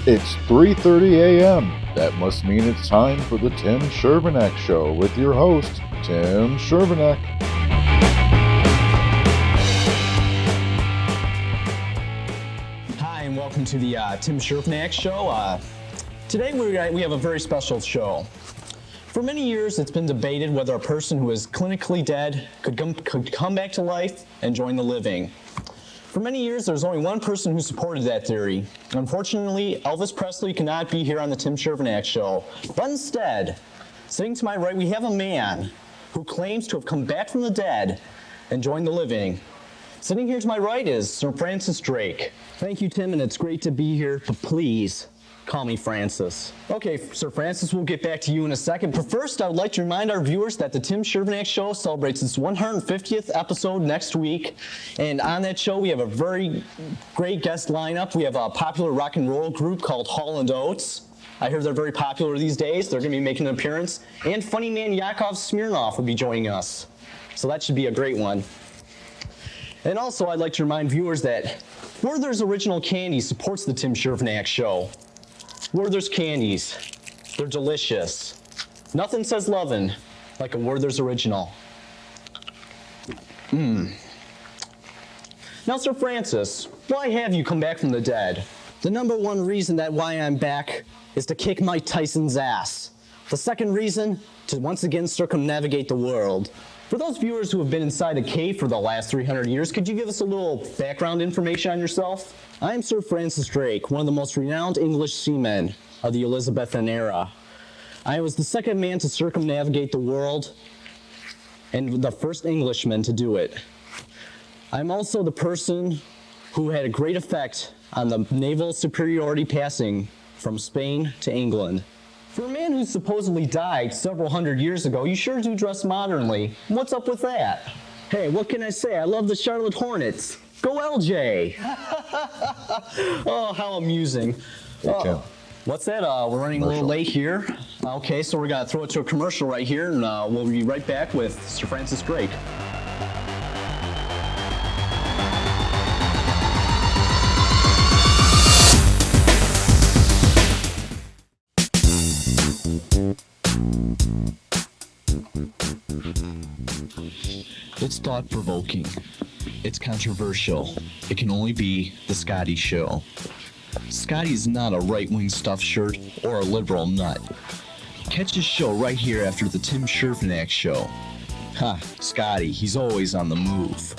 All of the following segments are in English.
It's 3:30 a.m. That must mean it's time for the Tim Chervenak Show with your host, Tim Chervenak. Hi, and welcome to the Tim Chervenak Show. Today we have a very special show. For many years, it's been debated whether a person who is clinically dead could come back to life and join the living. For many years, there's only one person who supported that theory. Unfortunately, Elvis Presley cannot be here on the Tim Chervenak Show. But instead, sitting to my right, we have a man who claims to have come back from the dead and joined the living. Sitting here to my right is Sir Francis Drake. Thank you, Tim, and it's great to be here, but please, call me Francis. Okay, Sir Francis, we'll get back to you in a second. But first, I would like to remind our viewers that the Tim Chervenak Show celebrates its 150th episode next week. And on that show, we have a very great guest lineup. We have a popular rock and roll group called Hall & Oates. I hear they're very popular these days. They're going to be making an appearance. And funny man Yakov Smirnoff will be joining us. So that should be a great one. And also, I'd like to remind viewers that Werther's Original Candy supports the Tim Chervenak Show. Werther's candies, they're delicious. Nothing says lovin' like a Werther's Original. Now, Sir Francis, why have you come back from the dead? The number one reason that why I'm back is to kick Mike Tyson's ass. The second reason, to once again circumnavigate the world. For those viewers who have been inside a cave for the last 300 years, could you give us a little background information on yourself? I am Sir Francis Drake, one of the most renowned English seamen of the Elizabethan era. I was the second man to circumnavigate the world and the first Englishman to do it. I'm also the person who had a great effect on the naval superiority passing from Spain to England. For a man who supposedly died several hundred years ago, you sure do dress modernly. What's up with that? Hey, what can I say? I love the Charlotte Hornets. Go LJ! Oh, how amusing. What's that? We're running a little late here. Okay, so we're going to throw it to a commercial right here, and we'll be right back with Sir Francis Drake. It's thought-provoking. It's controversial. It can only be the Scotty Show. Scotty's not a right-wing stuffed shirt or a liberal nut. Catch his show right here after the Tim Chervenak Show. Ha, Scotty, he's always on the move.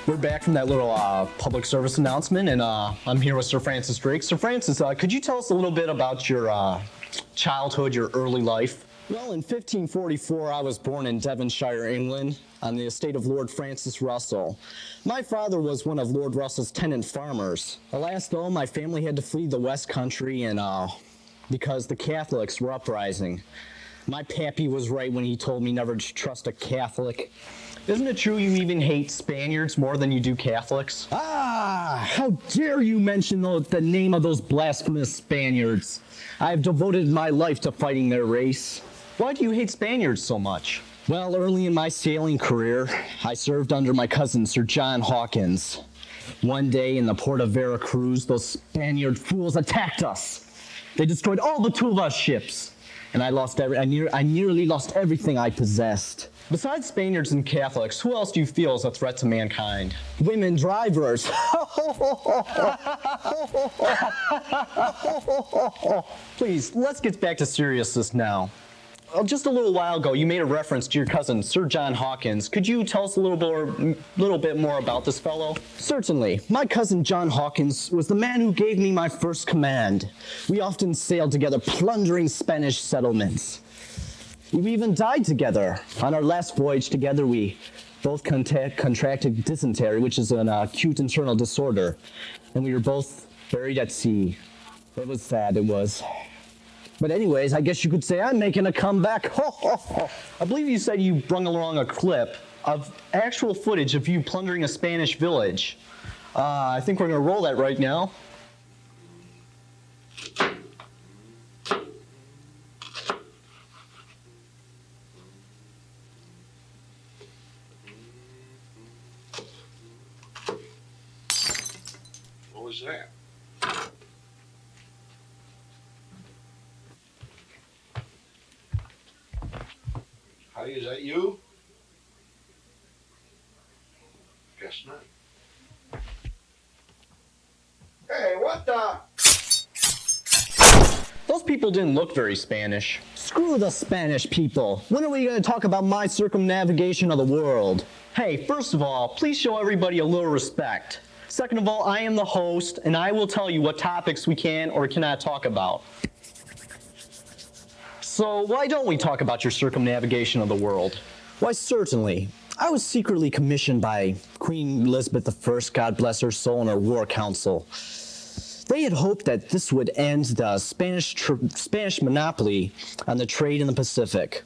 We're back from that little public service announcement, and I'm here with Sir Francis Drake. Sir Francis, could you tell us a little bit about your childhood, your early life? Well, in 1544, I was born in Devonshire, England, on the estate of Lord Francis Russell. My father was one of Lord Russell's tenant farmers. Alas, though, my family had to flee the West Country and because the Catholics were uprising. My pappy was right when he told me never to trust a Catholic. Isn't it true you even hate Spaniards more than you do Catholics? Ah, how dare you mention the name of those blasphemous Spaniards? I've devoted my life to fighting their race. Why do you hate Spaniards so much? Well, early in my sailing career, I served under my cousin, Sir John Hawkins. One day in the port of Veracruz, those Spaniard fools attacked us. They destroyed all but 2 of our ships, and I nearly lost everything I possessed. Besides Spaniards and Catholics, who else do you feel is a threat to mankind? Women drivers. Please, let's get back to seriousness now. Just a little while ago, you made a reference to your cousin, Sir John Hawkins. Could you tell us a little bit more about this fellow? Certainly. My cousin John Hawkins was the man who gave me my first command. We often sailed together, plundering Spanish settlements. We even died together. On our last voyage together, we both contracted dysentery, which is an acute internal disorder. And we were both buried at sea. It was sad, it was. But anyways, I guess you could say I'm making a comeback. I believe you said you brung along a clip of actual footage of you plundering a Spanish village. I think we're going to roll that right now. What was that? Honey, is that you? Guess not. Hey, what the? Those people didn't look very Spanish. Screw the Spanish people. When are we going to talk about my circumnavigation of the world? Hey, first of all, please show everybody a little respect. Second of all, I am the host, and I will tell you what topics we can or cannot talk about. So why don't we talk about your circumnavigation of the world? Why, certainly. I was secretly commissioned by Queen Elizabeth I, God bless her soul, and her war council. They had hoped that this would end the Spanish monopoly on the trade in the Pacific.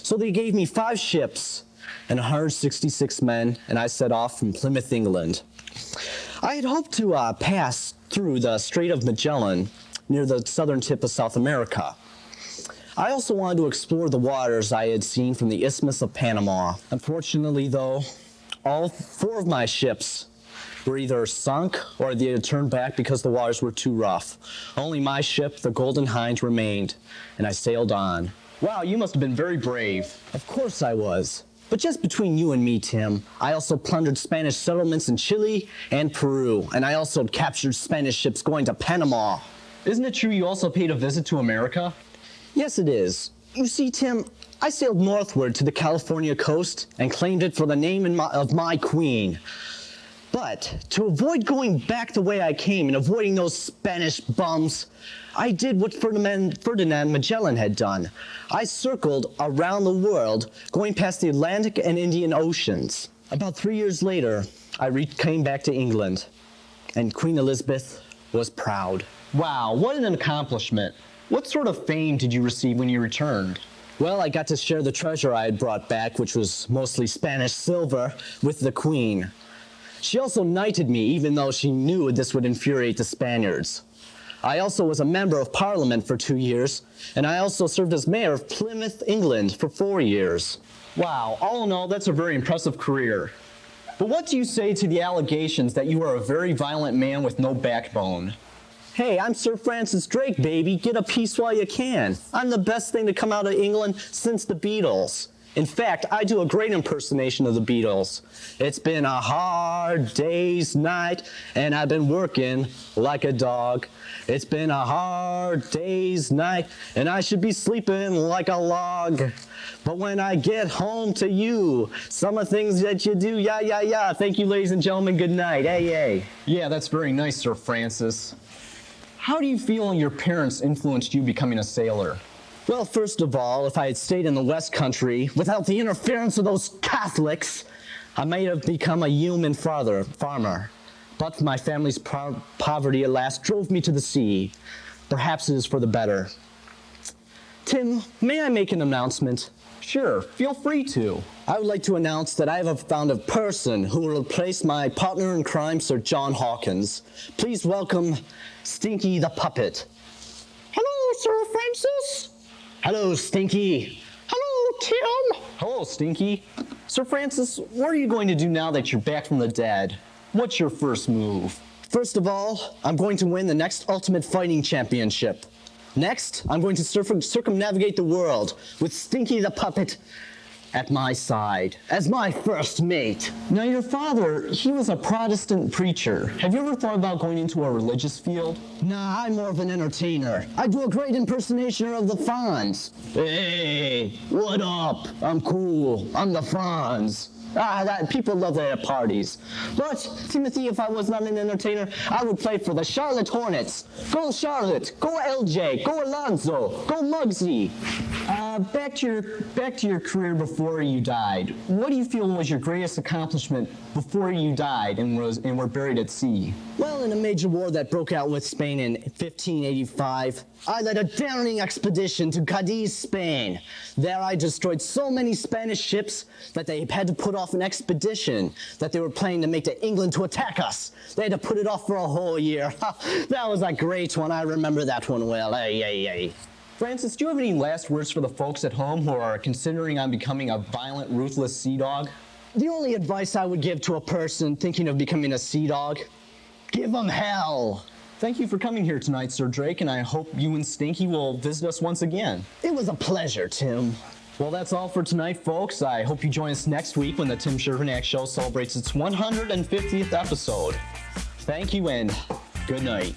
So they gave me 5 ships and 166 men, and I set off from Plymouth, England. I had hoped to pass through the Strait of Magellan near the southern tip of South America. I also wanted to explore the waters I had seen from the Isthmus of Panama. Unfortunately, though, all 4 of my ships were either sunk or they had turned back because the waters were too rough. Only my ship, the Golden Hind, remained, and I sailed on. Wow, you must have been very brave. Of course I was. But just between you and me, Tim, I also plundered Spanish settlements in Chile and Peru, and I also captured Spanish ships going to Panama. Isn't it true you also paid a visit to America? Yes, it is. You see, Tim, I sailed northward to the California coast and claimed it for the name of my queen. But to avoid going back the way I came and avoiding those Spanish bums, I did what Ferdinand Magellan had done. I circled around the world, going past the Atlantic and Indian Oceans. About 3 years later, I came back to England, and Queen Elizabeth was proud. Wow, what an accomplishment. What sort of fame did you receive when you returned? Well, I got to share the treasure I had brought back, which was mostly Spanish silver, with the Queen. She also knighted me, even though she knew this would infuriate the Spaniards. I also was a member of Parliament for 2 years, and I also served as mayor of Plymouth, England for 4 years. Wow, all in all, that's a very impressive career. But what do you say to the allegations that you are a very violent man with no backbone? Hey, I'm Sir Francis Drake, baby. Get a piece while you can. I'm the best thing to come out of England since the Beatles. In fact, I do a great impersonation of the Beatles. It's been a hard day's night, and I've been working like a dog. It's been a hard day's night, and I should be sleeping like a log. But when I get home to you, some of the things that you do, yeah. Thank you, ladies and gentlemen. Good night. Hey. Yeah, that's very nice, Sir Francis. How do you feel your parents influenced you becoming a sailor? Well, first of all, if I had stayed in the West Country without the interference of those Catholics, I might have become a human farmer. But my family's poverty at last drove me to the sea. Perhaps it is for the better. Tim, may I make an announcement? Sure, feel free to. I would like to announce that I have found a person who will replace my partner in crime, Sir John Hawkins. Please welcome Stinky the Puppet. Hello, Sir Francis. Hello, Stinky. Hello, Tim. Hello, Stinky. Sir Francis, what are you going to do now that you're back from the dead? What's your first move? First of all, I'm going to win the next Ultimate Fighting Championship. Next, I'm going to circumnavigate the world with Stinky the Puppet at my side as my first mate. Now, your father, he was a Protestant preacher. Have you ever thought about going into a religious field? Nah, I'm more of an entertainer. I do a great impersonation of the Fonz. Hey, what up? I'm cool. I'm the Fonz. People love that at parties. But, Timothy, if I was not an entertainer, I would play for the Charlotte Hornets. Go Charlotte, go LJ, go Alonzo, go Muggsy. back to your career before you died. What do you feel was your greatest accomplishment before you died and were buried at sea? Well, in a major war that broke out with Spain in 1585, I led a daring expedition to Cadiz, Spain. There I destroyed so many Spanish ships that they had to put off an expedition that they were planning to make to England to attack us. They had to put it off for a whole year. That was a great one. I remember that one well. Ay. Francis, do you have any last words for the folks at home who are considering on becoming a violent, ruthless sea dog? The only advice I would give to a person thinking of becoming a sea dog, give them hell. Thank you for coming here tonight, Sir Drake, and I hope you and Stinky will visit us once again. It was a pleasure, Tim. Well, that's all for tonight, folks. I hope you join us next week when the Tim Chervenak Show celebrates its 150th episode. Thank you and good night.